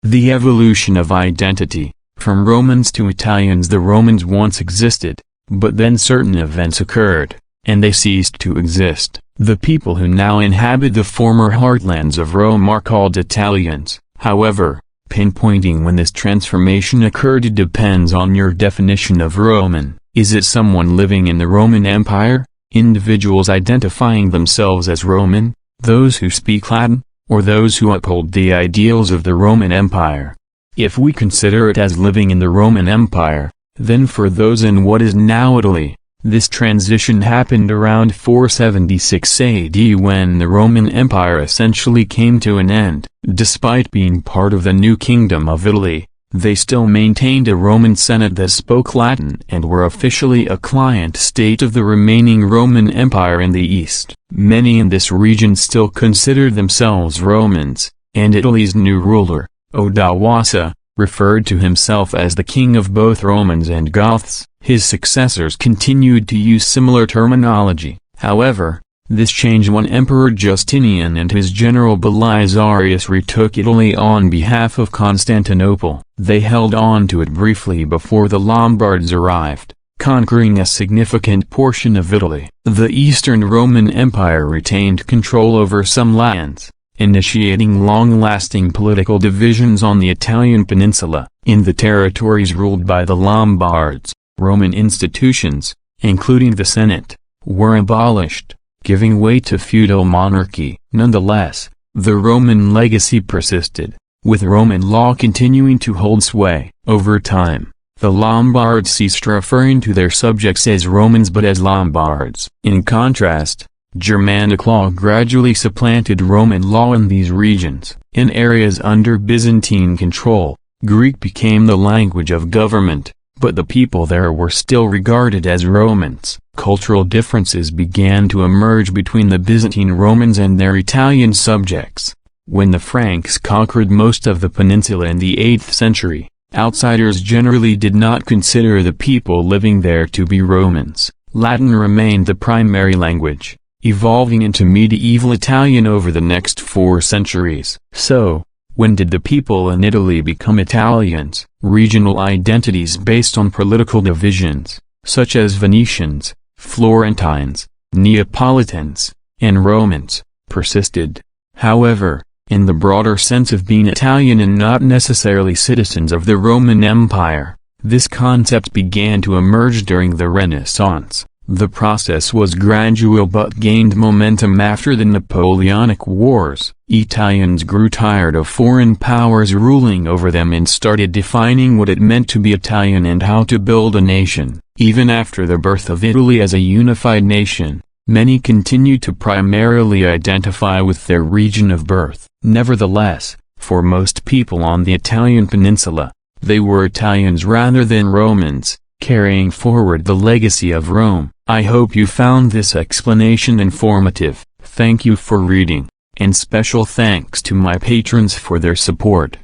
The evolution of identity. From Romans to Italians. The Romans once existed, but then certain events occurred, and they ceased to exist. The people who now inhabit the former heartlands of Rome are called Italians. However, pinpointing when this transformation occurred depends on your definition of Roman. Is it someone living in the Roman Empire, individuals identifying themselves as Roman, those who speak Latin, or those who uphold the ideals of the Roman Empire? If we consider it as living in the Roman Empire, then for those in what is now Italy, this transition happened around 476 AD when the Roman Empire essentially came to an end. Despite being part of the new Kingdom of Italy, they still maintained a Roman Senate that spoke Latin and were officially a client state of the remaining Roman Empire in the East. Many in this region still considered themselves Romans, and Italy's new ruler, Odoacer, referred to himself as the king of both Romans and Goths. His successors continued to use similar terminology. However, this changed when Emperor Justinian and his general Belisarius retook Italy on behalf of Constantinople. They held on to it briefly before the Lombards arrived, conquering a significant portion of Italy. The Eastern Roman Empire retained control over some lands, initiating long-lasting political divisions on the Italian peninsula. In the territories ruled by the Lombards, Roman institutions, including the Senate, were abolished, giving way to feudal monarchy. Nonetheless, the Roman legacy persisted, with Roman law continuing to hold sway. Over time, the Lombards ceased referring to their subjects as Romans but as Lombards. In contrast, Germanic law gradually supplanted Roman law in these regions. In areas under Byzantine control, Greek became the language of government, but the people there were still regarded as Romans. Cultural differences began to emerge between the Byzantine Romans and their Italian subjects. When the Franks conquered most of the peninsula in the 8th century, outsiders generally did not consider the people living there to be Romans. Latin remained the primary language, evolving into medieval Italian over the next 4 centuries. So, when did the people in Italy become Italians? Regional identities based on political divisions, such as Venetians, Florentines, Neapolitans, and Romans, persisted. However, in the broader sense of being Italian and not necessarily citizens of the Roman Empire, this concept began to emerge during the Renaissance. The process was gradual but gained momentum after the Napoleonic Wars. Italians grew tired of foreign powers ruling over them and started defining what it meant to be Italian and how to build a nation. Even after the birth of Italy as a unified nation, many continued to primarily identify with their region of birth. Nevertheless, for most people on the Italian peninsula, they were Italians rather than Romans, carrying forward the legacy of Rome. I hope you found this explanation informative. Thank you for reading, and special thanks to my patrons for their support.